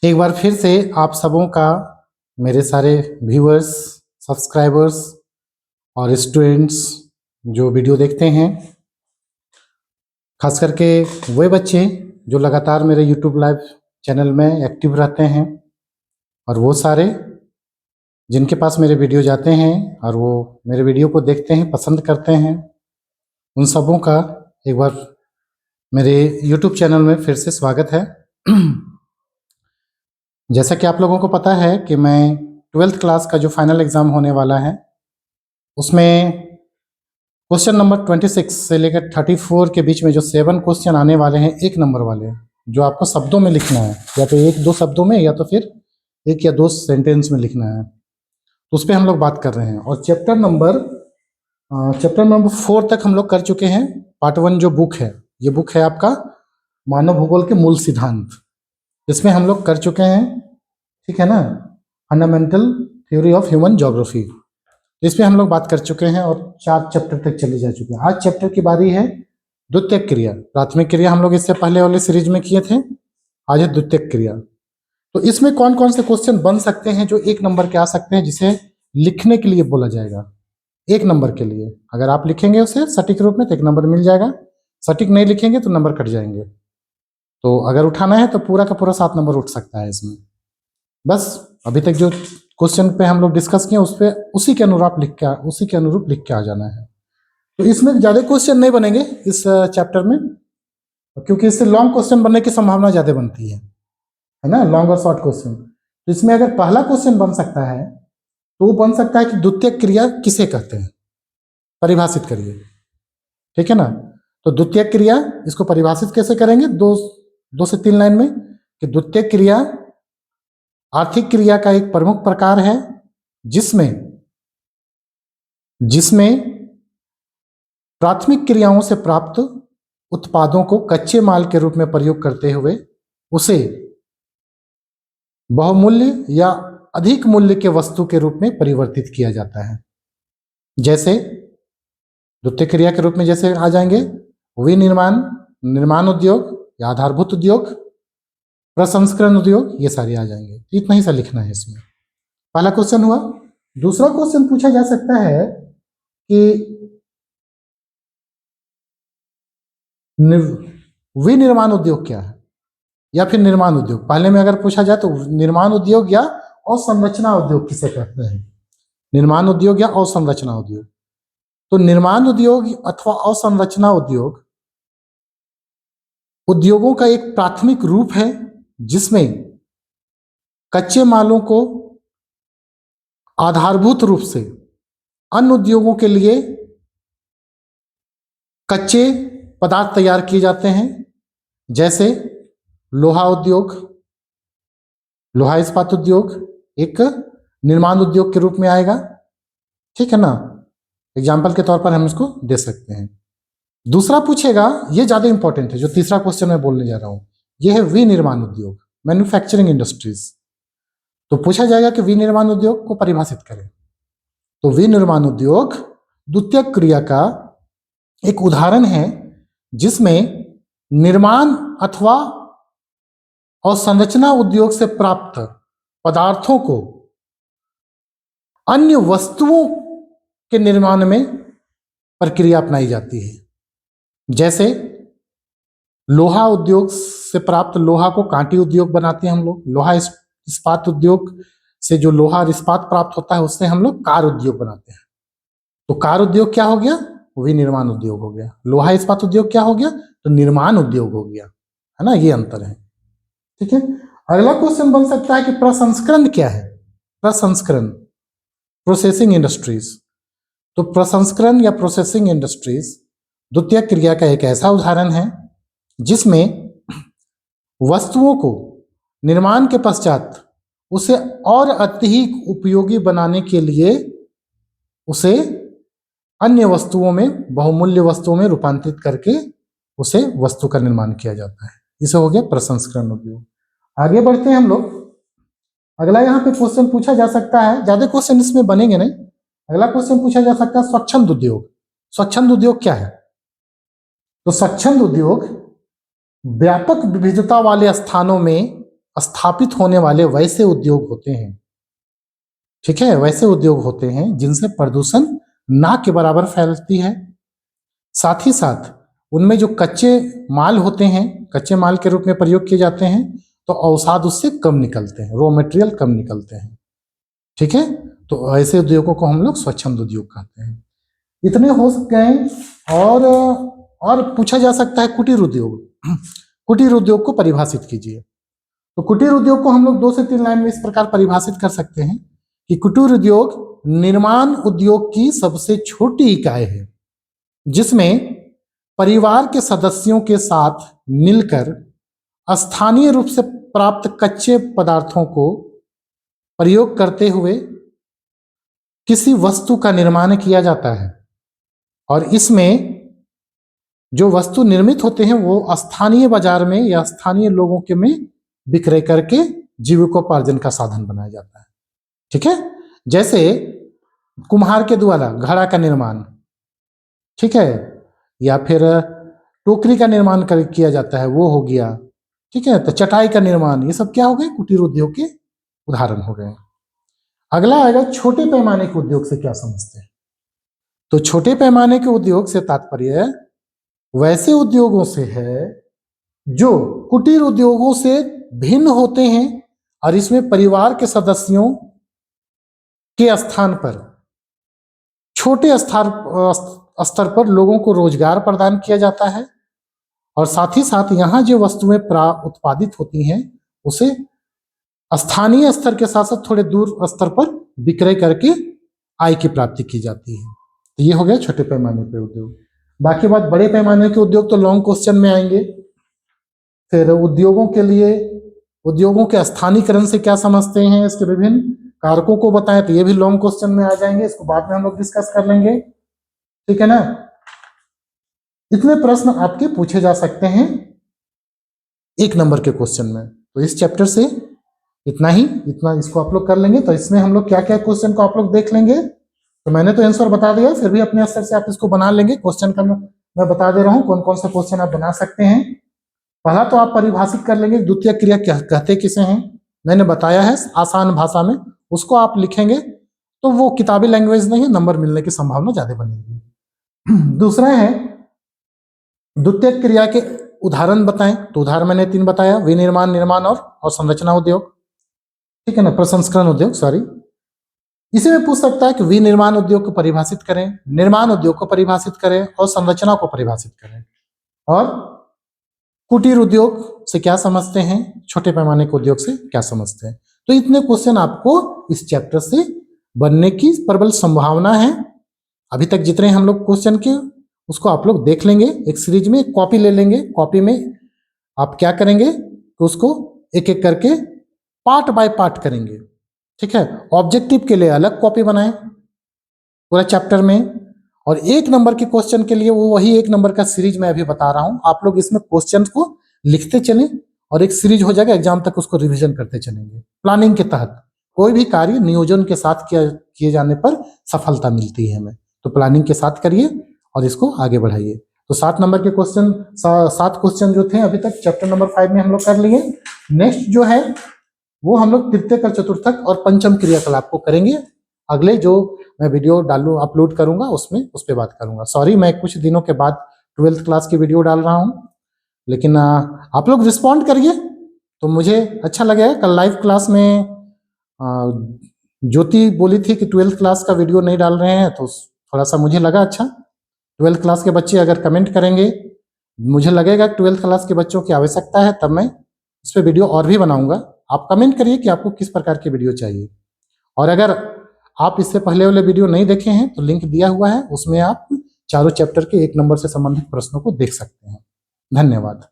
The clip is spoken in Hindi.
एक बार फिर से आप सबों का, मेरे सारे व्यूअर्स, सब्सक्राइबर्स और स्टूडेंट्स जो वीडियो देखते हैं, खास करके वे बच्चे जो लगातार मेरे यूट्यूब लाइव चैनल में एक्टिव रहते हैं और वो सारे जिनके पास मेरे वीडियो जाते हैं और वो मेरे वीडियो को देखते हैं, पसंद करते हैं, उन सबों का एक बार मेरे यूट्यूब चैनल में फिर से स्वागत है। जैसा कि आप लोगों को पता है कि मैं 12th क्लास का जो फाइनल एग्ज़ाम होने वाला है उसमें क्वेश्चन नंबर 26 से लेकर 34 के बीच में जो 7 क्वेश्चन आने वाले हैं, 1 नंबर वाले, जो आपको शब्दों में लिखना है, या तो 1-2 शब्दों में या तो फिर 1 या 2 सेंटेंस में लिखना है, तो उस पर हम लोग बात कर रहे हैं। और चैप्टर नंबर 4 तक हम लोग कर चुके हैं। पार्ट 1 जो बुक है, ये बुक है आपका मानव भूगोल के मूल सिद्धांत, इसमें हम लोग कर चुके हैं, ठीक है ना, fundamental theory of human geography, इसमें हम लोग बात कर चुके हैं और 4 चैप्टर तक चले जा चुके हैं। आज चैप्टर की बारी है द्वितीयक क्रिया। प्राथमिक क्रिया हम लोग इससे पहले वाले सीरीज में किए थे, आज है द्वितीयक क्रिया। तो इसमें कौन कौन से क्वेश्चन बन सकते हैं जो 1 नंबर के आ सकते हैं, जिसे लिखने के लिए बोला जाएगा 1 नंबर के लिए। अगर आप लिखेंगे उसे सटीक रूप में तो 1 नंबर मिल जाएगा, सटीक नहीं लिखेंगे तो नंबर कट जाएंगे। तो अगर उठाना है तो पूरा का पूरा 7 नंबर उठ सकता है इसमें। बस अभी तक जो क्वेश्चन पे हम लोग डिस्कस किए उस पे उसी के अनुरूप लिख के आ जाना है। तो इसमें ज़्यादा क्वेश्चन नहीं बनेंगे इस चैप्टर में, क्योंकि इससे लॉन्ग क्वेश्चन बनने की संभावना ज़्यादा बनती है ना, लॉन्ग और शॉर्ट क्वेश्चन। तो इसमें अगर पहला क्वेश्चन बन सकता है तो वो बन सकता है कि द्वितीयक क्रिया किसे कहते हैं, परिभाषित करिए, ठीक है ना। तो द्वितीयक क्रिया, इसको परिभाषित कैसे करेंगे, 2 से 3 लाइन में, कि द्वितीयक क्रिया आर्थिक क्रिया का एक प्रमुख प्रकार है जिसमें प्राथमिक क्रियाओं से प्राप्त उत्पादों को कच्चे माल के रूप में प्रयोग करते हुए उसे बहुमूल्य या अधिक मूल्य के वस्तु के रूप में परिवर्तित किया जाता है। जैसे द्वितीय क्रिया के रूप में जैसे आ जाएंगे विनिर्माण, निर्माण उद्योग या आधारभूत उद्योग, प्रसंस्करण उद्योग, ये सारे आ जाएंगे। इतना ही सा लिखना है इसमें। पहला क्वेश्चन हुआ। दूसरा क्वेश्चन पूछा जा सकता है कि विनिर्माण उद्योग क्या है या फिर निर्माण उद्योग। पहले में अगर पूछा जाए तो निर्माण उद्योग या अवसंरचना उद्योग किसे कहते हैं, निर्माण उद्योग या अवसंरचना उद्योग। तो निर्माण उद्योग अथवा अवसंरचना उद्योग उद्योगों का एक प्राथमिक रूप है जिसमें कच्चे मालों को आधारभूत रूप से अन्य उद्योगों के लिए कच्चे पदार्थ तैयार किए जाते हैं। जैसे लोहा उद्योग, लोहा इस्पात उद्योग एक निर्माण उद्योग के रूप में आएगा, ठीक है ना। एग्जाम्पल के तौर पर हम इसको दे सकते हैं। दूसरा पूछेगा, ये ज्यादा इंपॉर्टेंट है, जो तीसरा क्वेश्चन मैं बोलने जा रहा हूं, ये है विनिर्माण उद्योग, मैन्युफैक्चरिंग इंडस्ट्रीज। तो पूछा जाएगा कि विनिर्माण उद्योग को परिभाषित करें। तो विनिर्माण उद्योग द्वितीयक क्रिया का एक उदाहरण है जिसमें निर्माण अथवा अवसंरचना उद्योग से प्राप्त पदार्थों को अन्य वस्तुओं के निर्माण में प्रक्रिया अपनाई जाती है। जैसे लोहा उद्योग से प्राप्त लोहा को कांटी उद्योग बनाते हैं हम लोग। लोहा इस्पात उद्योग से जो लोहा और इस्पात प्राप्त होता है उससे हम लोग कार उद्योग बनाते हैं। तो कार उद्योग क्या हो गया, विनिर्माण उद्योग हो गया। लोहा इस्पात उद्योग क्या हो गया, तो निर्माण उद्योग हो गया, है ना। ये अंतर है, ठीक है। अगला क्वेश्चन बन सकता है कि प्रसंस्करण क्या है। प्रसंस्करण, प्रोसेसिंग इंडस्ट्रीज। तो प्रसंस्करण या प्रोसेसिंग इंडस्ट्रीज द्वितीयक क्रिया का एक ऐसा उदाहरण है जिसमें वस्तुओं को निर्माण के पश्चात उसे और अधिक उपयोगी बनाने के लिए उसे अन्य वस्तुओं में, बहुमूल्य वस्तुओं में रूपांतरित करके उसे वस्तु का निर्माण किया जाता है। इसे हो गया प्रसंस्करण उद्योग। आगे बढ़ते हैं हम लोग। अगला यहाँ पे क्वेश्चन पूछा जा सकता है, ज्यादा क्वेश्चन इसमें बनेंगे नहीं। अगला क्वेश्चन पूछा जा सकता है स्वच्छंद उद्योग। स्वच्छंद उद्योग क्या है, तो स्वच्छंद उद्योग व्यापक विविधता वाले स्थानों में स्थापित होने वाले वैसे उद्योग होते हैं, ठीक है, वैसे उद्योग होते हैं जिनसे प्रदूषण ना के बराबर फैलती है। साथ ही साथ उनमें जो कच्चे माल होते हैं, कच्चे माल के रूप में प्रयोग किए जाते हैं, तो अवसाद उससे कम निकलते हैं, रॉ मटेरियल कम निकलते हैं, ठीक है। तो ऐसे उद्योगों को हम लोग स्वच्छंद उद्योग कहते हैं। इतने हो सकते हैं। और पूछा जा सकता है कुटीर उद्योग। कुटीर उद्योग को परिभाषित कीजिए। तो कुटीर उद्योग को हम लोग 2 से 3 लाइन में इस प्रकार परिभाषित कर सकते हैं कि कुटीर उद्योग निर्माण उद्योग की सबसे छोटी इकाई है, जिसमें परिवार के सदस्यों के साथ मिलकर स्थानीय रूप से प्राप्त कच्चे पदार्थों को प्रयोग करते हुए किसी वस्तु का निर्माण किया जाता है, और इसमें जो वस्तु निर्मित होते हैं वो स्थानीय बाजार में या स्थानीय लोगों के में विक्रय करके जीविकोपार्जन का साधन बनाया जाता है, ठीक है। जैसे कुम्हार के द्वारा घड़ा का निर्माण, ठीक है, या फिर टोकरी का निर्माण किया जाता है, वो हो गया, ठीक है। तो चटाई का निर्माण, ये सब क्या हो गए, कुटीर उद्योग के उदाहरण हो गए। अगला आएगा छोटे पैमाने के उद्योग से क्या समझते हैं। तो छोटे पैमाने के उद्योग से तात्पर्य वैसे उद्योगों से है जो कुटीर उद्योगों से भिन्न होते हैं, और इसमें परिवार के सदस्यों के स्थान पर छोटे स्तर पर लोगों को रोजगार प्रदान किया जाता है, और साथ ही साथ यहाँ जो वस्तुएं उत्पादित होती हैं उसे स्थानीय स्तर के साथ साथ थोड़े दूर स्तर पर विक्रय करके आय की प्राप्ति की जाती है। तो ये हो गया छोटे पैमाने पे उद्योग। बाकी बात बड़े पैमाने के उद्योग तो लॉन्ग क्वेश्चन में आएंगे। फिर उद्योगों के लिए उद्योगों के स्थानीयकरण से क्या समझते हैं, इसके विभिन्न कारकों को बताएं, तो ये भी लॉन्ग क्वेश्चन में आ जाएंगे, इसको बाद में हम लोग डिस्कस कर लेंगे, ठीक है ना। इतने प्रश्न आपके पूछे जा सकते हैं 1 नंबर के क्वेश्चन में। तो इस चैप्टर से इतना इसको आप लोग कर लेंगे। तो इसमें हम लोग क्या क्या क्वेश्चन को आप लोग देख लेंगे। तो मैंने तो आंसर बता दिया, फिर भी अपने स्तर से आप इसको बना लेंगे। क्वेश्चन का मैं बता दे रहा हूं कौन कौन सा क्वेश्चन आप बना सकते हैं। पहला तो आप परिभाषित कर लेंगे द्वितीय क्रिया कहते किसे हैं, मैंने बताया है आसान भाषा में, उसको आप लिखेंगे तो वो किताबी लैंग्वेज नहीं है, नंबर मिलने की संभावना ज्यादा बनेगी। दूसरा है द्वितीय क्रिया के उदाहरण बताएं। तो उदाहरण मैंने 3 बताया, विनिर्माण, निर्माण और संरचना उद्योग, ठीक है ना, प्रसंस्करण उद्योग, सॉरी। इसी में पूछ सकता है कि विनिर्माण उद्योग को परिभाषित करें, निर्माण उद्योग को परिभाषित करें और संरचना को परिभाषित करें, और कुटीर उद्योग से क्या समझते हैं, छोटे पैमाने के उद्योग से क्या समझते हैं। तो इतने क्वेश्चन आपको इस चैप्टर से बनने की प्रबल संभावना है। अभी तक जितने हम लोग क्वेश्चन के उसको आप लोग देख लेंगे। एक सीरीज में कॉपी ले लेंगे, कॉपी में आप क्या करेंगे कि उसको एक एक करके पार्ट बाय पार्ट करेंगे, ठीक है। ऑब्जेक्टिव के लिए अलग कॉपी बनाएं पूरा चैप्टर में, और 1 नंबर के क्वेश्चन के लिए वो वही 1 नंबर का सीरीज मैं अभी बता रहा हूं। आप लोग इसमें क्वेश्चन को लिखते चलें और एक सीरीज हो जाएगा, एग्जाम तक उसको रिवीजन करते चलेंगे। प्लानिंग के तहत कोई भी कार्य नियोजन के साथ किए जाने पर सफलता मिलती है हमें। तो प्लानिंग के साथ करिए और इसको आगे बढ़ाइए। तो 7 नंबर के क्वेश्चन 7 क्वेश्चन जो थे अभी तक चैप्टर नंबर 5 में हम लोग कर लिए। नेक्स्ट जो है वो हम लोग तृतीयक और चतुर्थक और पंचम क्रियाकलाप को करेंगे। अगले जो मैं वीडियो अपलोड करूंगा उसमें उस पर बात करूंगा। सॉरी, मैं कुछ दिनों के बाद 12th क्लास की वीडियो डाल रहा हूं, लेकिन आप लोग रिस्पॉन्ड करिए तो मुझे अच्छा लगेगा। कल लाइव क्लास में ज्योति बोली थी कि 12th क्लास का वीडियो नहीं डाल रहे हैं, तो थोड़ा सा मुझे लगा अच्छा। 12th क्लास के बच्चे अगर कमेंट करेंगे, मुझे लगेगा 12th क्लास के बच्चों की आवश्यकता है, तब मैं इस पर वीडियो और भी बनाऊंगा। आप कमेंट करिए कि आपको किस प्रकार की वीडियो चाहिए। और अगर आप इससे पहले वाले वीडियो नहीं देखे हैं तो लिंक दिया हुआ है, उसमें आप चारों चैप्टर के 1 नंबर से संबंधित प्रश्नों को देख सकते हैं। धन्यवाद।